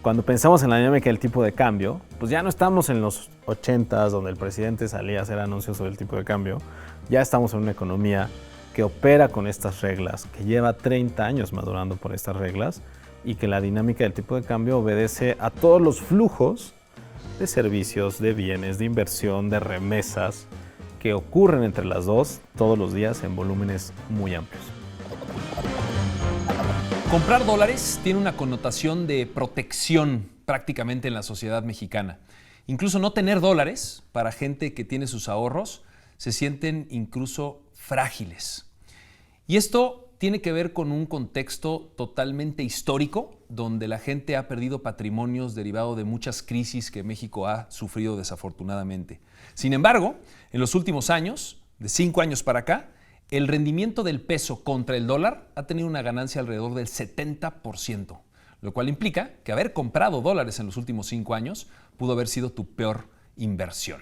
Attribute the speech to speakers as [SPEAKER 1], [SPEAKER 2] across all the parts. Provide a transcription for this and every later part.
[SPEAKER 1] cuando pensamos en la dinámica del tipo de cambio, pues ya no estamos en los 80s donde el presidente salía a hacer anuncios sobre el tipo de cambio. Ya estamos en una economía que opera con estas reglas, que lleva 30 años madurando por estas reglas y que la dinámica del tipo de cambio obedece a todos los flujos de servicios, de bienes, de inversión, de remesas que ocurren entre las dos todos los días en volúmenes muy amplios.
[SPEAKER 2] Comprar dólares tiene una connotación de protección prácticamente en la sociedad mexicana. Incluso no tener dólares, para gente que tiene sus ahorros, se sienten incluso frágiles. Y esto tiene que ver con un contexto totalmente histórico, donde la gente ha perdido patrimonios derivados de muchas crisis que México ha sufrido desafortunadamente. Sin embargo, en los últimos años, de 5 años para acá, el rendimiento del peso contra el dólar ha tenido una ganancia alrededor del 70%, lo cual implica que haber comprado dólares en los últimos 5 años pudo haber sido tu peor inversión.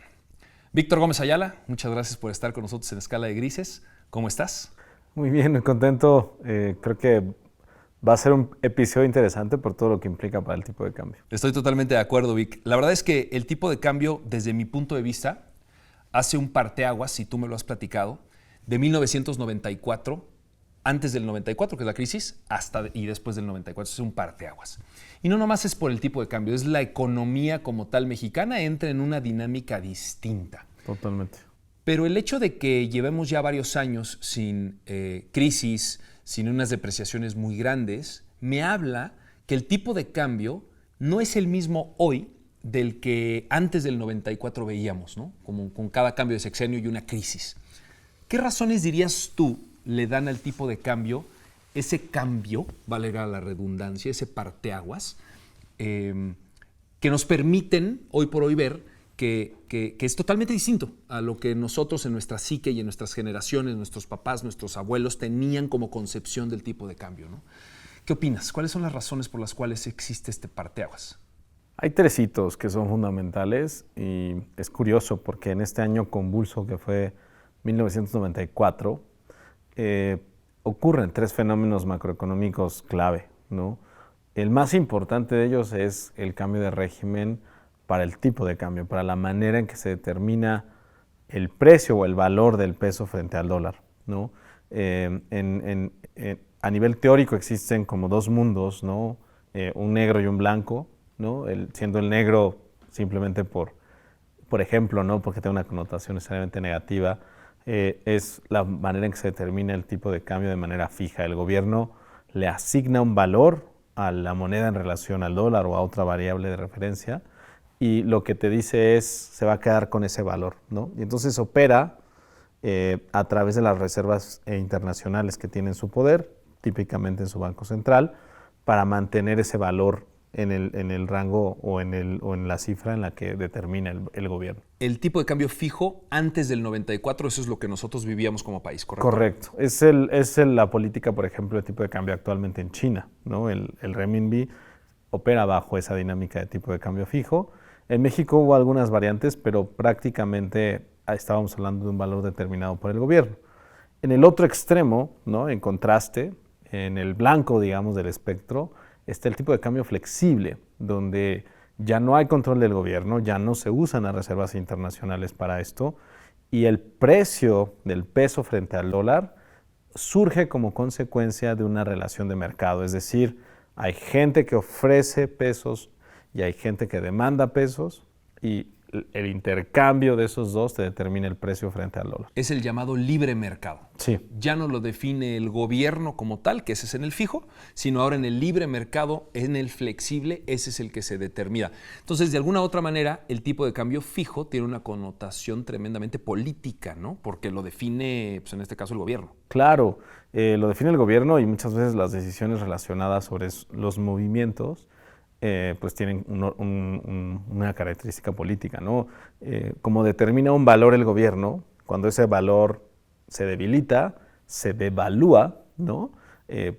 [SPEAKER 2] Víctor Gómez Ayala, muchas gracias por estar con nosotros en Escala de Grises. ¿Cómo estás?
[SPEAKER 1] Muy bien, muy contento. Creo que va a ser un episodio interesante por todo lo que implica para el tipo de cambio.
[SPEAKER 2] Estoy totalmente de acuerdo, Vic. La verdad es que el tipo de cambio, desde mi punto de vista, hace un parteaguas, si tú me lo has platicado, de 1994, antes del 94, que es la crisis, y después del 94, es un parteaguas. Y no nomás es por el tipo de cambio, es la economía como tal mexicana entra en una dinámica distinta.
[SPEAKER 1] Totalmente.
[SPEAKER 2] Pero el hecho de que llevemos ya varios años sin crisis, sin unas depreciaciones muy grandes, me habla que el tipo de cambio no es el mismo hoy del que antes del 94 veíamos, ¿no? Como con cada cambio de sexenio y una crisis. ¿Qué razones dirías tú le dan al tipo de cambio ese cambio, valga la redundancia, ese parteaguas, que nos permiten hoy por hoy ver que es totalmente distinto a lo que nosotros en nuestra psique y en nuestras generaciones, nuestros papás, nuestros abuelos tenían como concepción del tipo de cambio, ¿no? ¿Qué opinas? ¿Cuáles son las razones por las cuales existe este parteaguas?
[SPEAKER 1] Hay 3 hitos que son fundamentales y es curioso porque en este año convulso que fue 1994 ocurren 3 fenómenos macroeconómicos clave, ¿no? El más importante de ellos es el cambio de régimen para el tipo de cambio, para la manera en que se determina el precio o el valor del peso frente al dólar, ¿no? A nivel teórico existen como 2 mundos, ¿no? Un negro y un blanco, ¿no? Siendo el negro simplemente por ejemplo, ¿no? Porque tiene una connotación necesariamente negativa, es la manera en que se determina el tipo de cambio de manera fija. El gobierno le asigna un valor a la moneda en relación al dólar o a otra variable de referencia, y lo que te dice es, se va a quedar con ese valor, ¿no? Y entonces opera a través de las reservas internacionales que tiene en su poder, típicamente en su Banco Central, para mantener ese valor en el rango o en la cifra en la que determina el gobierno.
[SPEAKER 2] El tipo de cambio fijo antes del 94, eso es lo que nosotros vivíamos como país, ¿correcto?
[SPEAKER 1] Correcto. Es la política, por ejemplo, de tipo de cambio actualmente en China, ¿no? El renminbi opera bajo esa dinámica de tipo de cambio fijo. En México hubo algunas variantes, pero prácticamente estábamos hablando de un valor determinado por el gobierno. En el otro extremo, ¿no? En contraste, en el blanco, digamos, del espectro, está el tipo de cambio flexible, donde ya no hay control del gobierno, ya no se usan las reservas internacionales para esto, y el precio del peso frente al dólar surge como consecuencia de una relación de mercado. Es decir, hay gente que ofrece pesos y hay gente que demanda pesos, y el intercambio de esos dos te determina el precio frente al dólar.
[SPEAKER 2] Es el llamado libre mercado.
[SPEAKER 1] Sí.
[SPEAKER 2] Ya no lo define el gobierno como tal, que ese es en el fijo, sino ahora en el libre mercado, en el flexible, ese es el que se determina. Entonces, de alguna u otra manera, el tipo de cambio fijo tiene una connotación tremendamente política, ¿no? Porque lo define, pues en este caso, el gobierno.
[SPEAKER 1] Claro, lo define el gobierno, y muchas veces las decisiones relacionadas sobre los movimientos pues tienen una característica política, ¿no? Como determina un valor el gobierno, cuando ese valor se debilita, se devalúa, ¿no?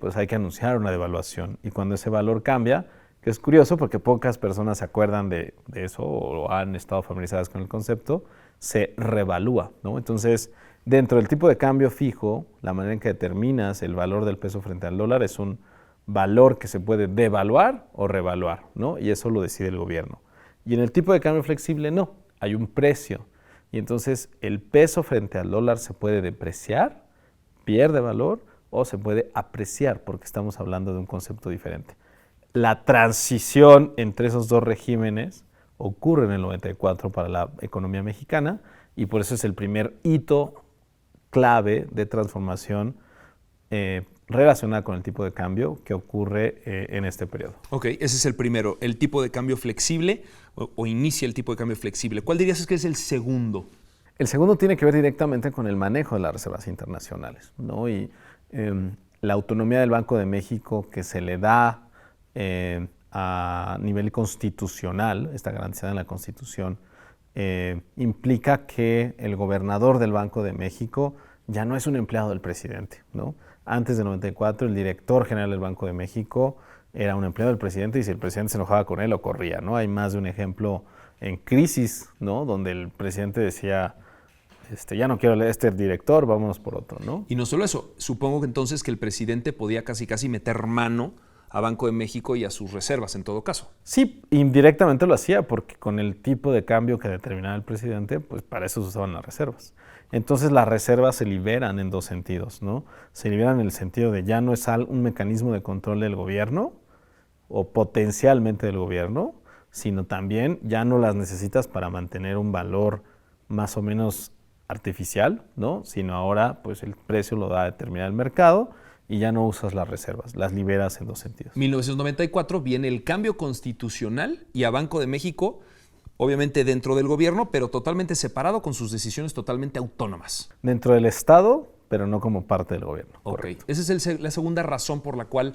[SPEAKER 1] Pues hay que anunciar una devaluación. Y cuando ese valor cambia, que es curioso porque pocas personas se acuerdan de eso o han estado familiarizadas con el concepto, se revalúa, ¿no? Entonces, dentro del tipo de cambio fijo, la manera en que determinas el valor del peso frente al dólar es un valor que se puede devaluar o revaluar, ¿no? Y eso lo decide el gobierno. Y en el tipo de cambio flexible no, hay un precio. Y entonces el peso frente al dólar se puede depreciar, pierde valor, o se puede apreciar, porque estamos hablando de un concepto diferente. La transición entre esos dos regímenes ocurre en el 94 para la economía mexicana y por eso es el primer hito clave de transformación relacionada con el tipo de cambio que ocurre en este periodo.
[SPEAKER 2] Ok, ese es el primero, el tipo de cambio flexible o inicia el tipo de cambio flexible. ¿Cuál dirías que es el segundo?
[SPEAKER 1] El segundo tiene que ver directamente con el manejo de las reservas internacionales, ¿no? Y la autonomía del Banco de México que se le da a nivel constitucional, está garantizada en la Constitución, implica que el gobernador del Banco de México ya no es un empleado del presidente, ¿no? Antes del 94, el director general del Banco de México era un empleado del presidente y si el presidente se enojaba con él, lo corría, ¿no? Hay más de un ejemplo en crisis, ¿no? Donde el presidente decía, ya no quiero este director, vámonos por otro, ¿no?
[SPEAKER 2] Y no solo eso, supongo que entonces que el presidente podía casi meter mano a Banco de México y a sus reservas en todo caso.
[SPEAKER 1] Sí, indirectamente lo hacía porque con el tipo de cambio que determinaba el presidente, pues para eso se usaban las reservas. Entonces las reservas se liberan en dos sentidos, ¿no? Se liberan en el sentido de ya no es un mecanismo de control del gobierno o potencialmente del gobierno, sino también ya no las necesitas para mantener un valor más o menos artificial, ¿no? Sino ahora pues el precio lo da a determinar el mercado y ya no usas las reservas, las liberas en dos sentidos.
[SPEAKER 2] 1994 viene el cambio constitucional y a Banco de México, obviamente dentro del gobierno, pero totalmente separado con sus decisiones totalmente autónomas.
[SPEAKER 1] Dentro del Estado, pero no como parte del gobierno.
[SPEAKER 2] Ok,
[SPEAKER 1] Correcto.
[SPEAKER 2] esa es la segunda razón por la cual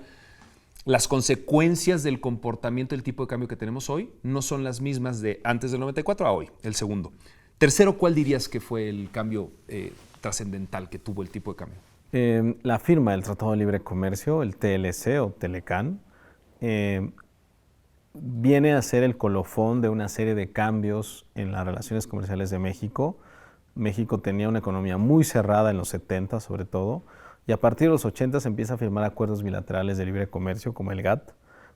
[SPEAKER 2] las consecuencias del comportamiento del tipo de cambio que tenemos hoy no son las mismas de antes del 94 a hoy, el segundo. Tercero, ¿cuál dirías que fue el cambio trascendental que tuvo el tipo de cambio?
[SPEAKER 1] La firma del Tratado de Libre Comercio, el TLC o Telecan, viene a ser el colofón de una serie de cambios en las relaciones comerciales de México. México tenía una economía muy cerrada en los 70 sobre todo, y a partir de los 80 se empieza a firmar acuerdos bilaterales de libre comercio como el GATT,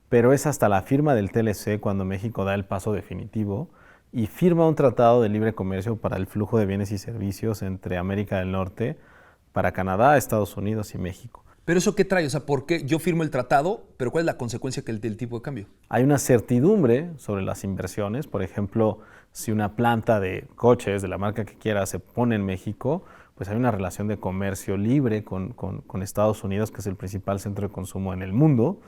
[SPEAKER 1] pero es hasta la firma del TLC cuando México da el paso definitivo y firma un tratado de libre comercio para el flujo de bienes y servicios entre América del Norte, para Canadá, Estados Unidos y México.
[SPEAKER 2] ¿Pero eso qué trae? O sea, ¿por qué yo firmo el tratado, pero cuál es la consecuencia del tipo de cambio?
[SPEAKER 1] Hay una certidumbre sobre las inversiones. Por ejemplo, si una planta de coches de la marca que quiera se pone en México, pues hay una relación de comercio libre con Estados Unidos, que es el principal centro de consumo en el mundo.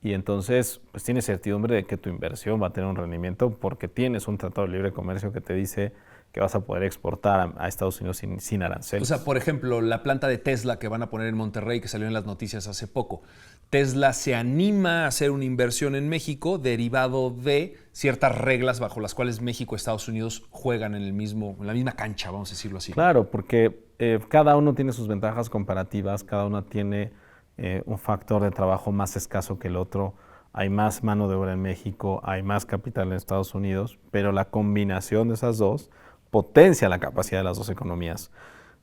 [SPEAKER 1] Y entonces, pues tienes certidumbre de que tu inversión va a tener un rendimiento porque tienes un tratado de libre comercio que te dice que vas a poder exportar a Estados Unidos sin aranceles.
[SPEAKER 2] O sea, por ejemplo, la planta de Tesla que van a poner en Monterrey, que salió en las noticias hace poco. Tesla se anima a hacer una inversión en México derivado de ciertas reglas bajo las cuales México y Estados Unidos juegan en la misma cancha, vamos a decirlo así.
[SPEAKER 1] Claro, porque cada uno tiene sus ventajas comparativas, cada uno tiene un factor de trabajo más escaso que el otro. Hay más mano de obra en México, hay más capital en Estados Unidos, pero la combinación de esas dos potencia la capacidad de las dos economías.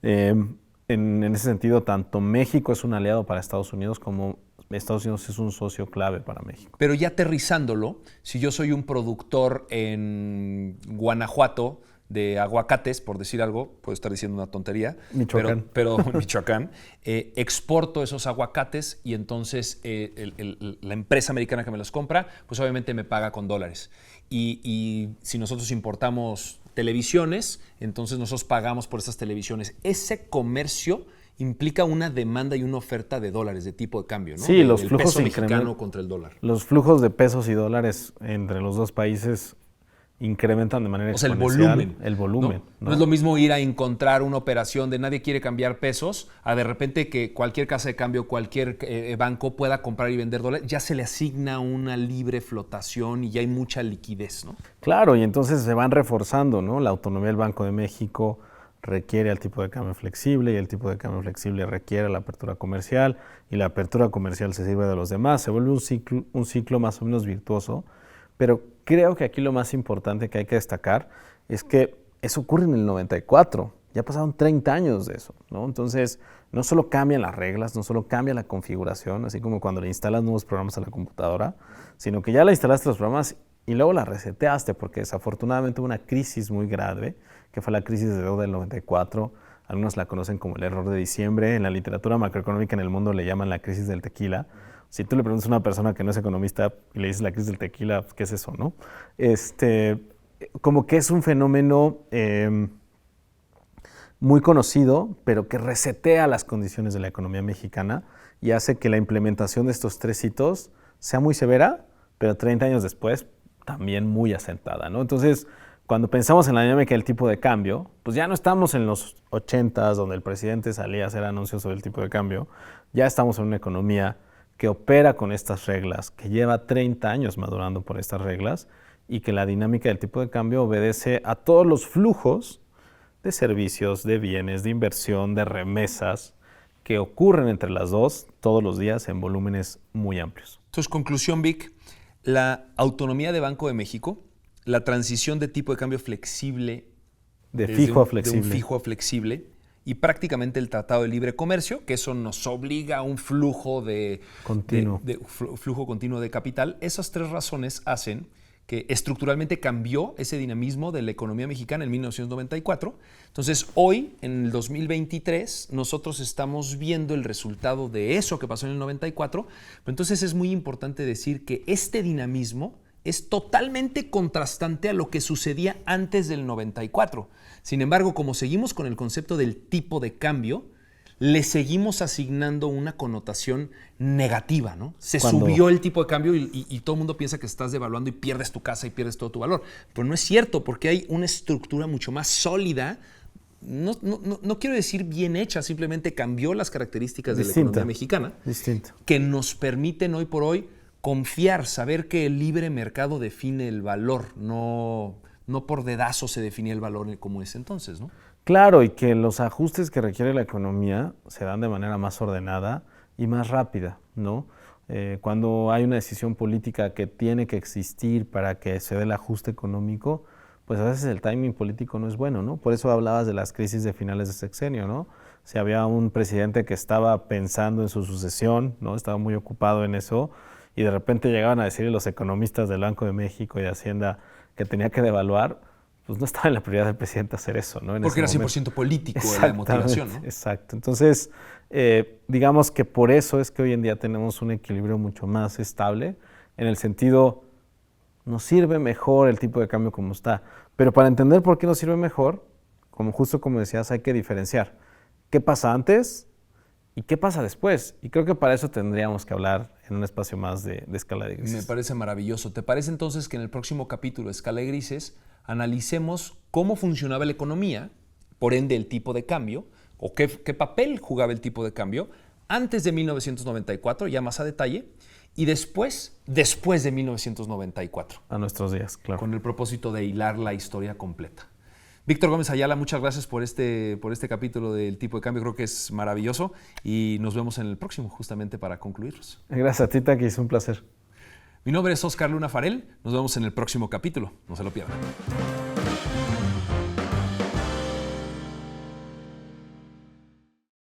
[SPEAKER 1] En ese sentido, tanto México es un aliado para Estados Unidos como Estados Unidos es un socio clave para México.
[SPEAKER 2] Pero ya aterrizándolo, si yo soy un productor en Guanajuato de aguacates, por decir algo, puedo estar diciendo una tontería,
[SPEAKER 1] Michoacán.
[SPEAKER 2] pero Michoacán, exporto esos aguacates y entonces la empresa americana que me los compra, pues obviamente me paga con dólares. Y si nosotros importamos televisiones, entonces nosotros pagamos por esas televisiones. Ese comercio implica una demanda y una oferta de dólares, de tipo de cambio, ¿no?
[SPEAKER 1] Sí, los
[SPEAKER 2] el
[SPEAKER 1] flujos
[SPEAKER 2] peso mexicano contra el dólar.
[SPEAKER 1] Los flujos de pesos y dólares entre los dos países incrementan de manera exponencial.
[SPEAKER 2] El volumen. ¿No es lo mismo ir a encontrar una operación de nadie quiere cambiar pesos a de repente que cualquier casa de cambio, cualquier banco pueda comprar y vender dólares? Ya se le asigna una libre flotación y ya hay mucha liquidez, ¿no?
[SPEAKER 1] Claro, y entonces se van reforzando, ¿no? La autonomía del Banco de México requiere el tipo de cambio flexible y el tipo de cambio flexible requiere la apertura comercial y la apertura comercial se sirve de los demás. Se vuelve un ciclo más o menos virtuoso, pero creo que aquí lo más importante que hay que destacar es que eso ocurre en el 94 Ya pasaron 30 años de eso, ¿no? Entonces, no solo cambian las reglas, no solo cambia la configuración, así como cuando le instalas nuevos programas a la computadora, sino que ya le instalaste los programas y luego la reseteaste, porque desafortunadamente hubo una crisis muy grave, que fue la crisis de deuda del 94. Algunos la conocen como el error de diciembre. En la literatura macroeconómica en el mundo le llaman la crisis del tequila. Si tú le preguntas a una persona que no es economista y le dices la crisis del tequila, ¿qué es eso, no? Como que es un fenómeno muy conocido, pero que resetea las condiciones de la economía mexicana y hace que la implementación de estos 3 hitos sea muy severa, pero 30 años después también muy asentada, ¿no? Entonces, cuando pensamos en la dinámica del tipo de cambio, pues ya no estamos en los 80s, donde el presidente salía a hacer anuncios sobre el tipo de cambio, ya estamos en una economía que opera con estas reglas, que lleva 30 años madurando por estas reglas y que la dinámica del tipo de cambio obedece a todos los flujos de servicios, de bienes, de inversión, de remesas que ocurren entre las dos todos los días en volúmenes muy amplios.
[SPEAKER 2] Entonces, conclusión, Vic, la autonomía de Banco de México, la transición de tipo de cambio flexible
[SPEAKER 1] de fijo a
[SPEAKER 2] flexible y prácticamente el Tratado de Libre Comercio, que eso nos obliga a un flujo flujo continuo de capital. Esas 3 razones hacen que estructuralmente cambió ese dinamismo de la economía mexicana en 1994. Entonces, hoy, en el 2023, nosotros estamos viendo el resultado de eso que pasó en el 94. Pero entonces es muy importante decir que este dinamismo es totalmente contrastante a lo que sucedía antes del 94. Sin embargo, como seguimos con el concepto del tipo de cambio, le seguimos asignando una connotación negativa, ¿no? Subió el tipo de cambio y todo el mundo piensa que estás devaluando y pierdes tu casa y pierdes todo tu valor. Pero no es cierto, porque hay una estructura mucho más sólida. No quiero decir bien hecha, simplemente cambió las características de la economía mexicana, que nos permiten hoy por hoy confiar, saber que el libre mercado define el valor, no por dedazo se definía el valor como es entonces, ¿no?
[SPEAKER 1] Claro, y que los ajustes que requiere la economía se dan de manera más ordenada y más rápida, ¿no? Cuando hay una decisión política que tiene que existir para que se dé el ajuste económico, pues a veces el timing político no es bueno, ¿no? Por eso hablabas de las crisis de finales de sexenio, ¿no? Si había un presidente que estaba pensando en su sucesión, ¿no? Estaba muy ocupado en eso, y de repente llegaban a decirle los economistas del Banco de México y de Hacienda que tenía que devaluar, pues no estaba en la prioridad del presidente hacer eso, ¿no?
[SPEAKER 2] Porque era 100% político la motivación, ¿no?
[SPEAKER 1] Exacto. Entonces, digamos que por eso es que hoy en día tenemos un equilibrio mucho más estable, en el sentido, nos sirve mejor el tipo de cambio como está. Pero para entender por qué nos sirve mejor, justo como decías, hay que diferenciar qué pasa antes y qué pasa después. Y creo que para eso tendríamos que hablar en un espacio más de Escala de Grises.
[SPEAKER 2] Me parece maravilloso. ¿Te parece entonces que en el próximo capítulo de Escala de Grises analicemos cómo funcionaba la economía, por ende el tipo de cambio, o qué papel jugaba el tipo de cambio antes de 1994, ya más a detalle, y después de 1994?
[SPEAKER 1] A nuestros días, claro.
[SPEAKER 2] Con el propósito de hilar la historia completa. Víctor Gómez Ayala, muchas gracias por este capítulo del tipo de cambio. Creo que es maravilloso y nos vemos en el próximo, justamente para concluirlos.
[SPEAKER 1] Gracias a ti, Takis, un placer.
[SPEAKER 2] Mi nombre es Oscar Luna Farel. Nos vemos en el próximo capítulo. No se lo pierdan.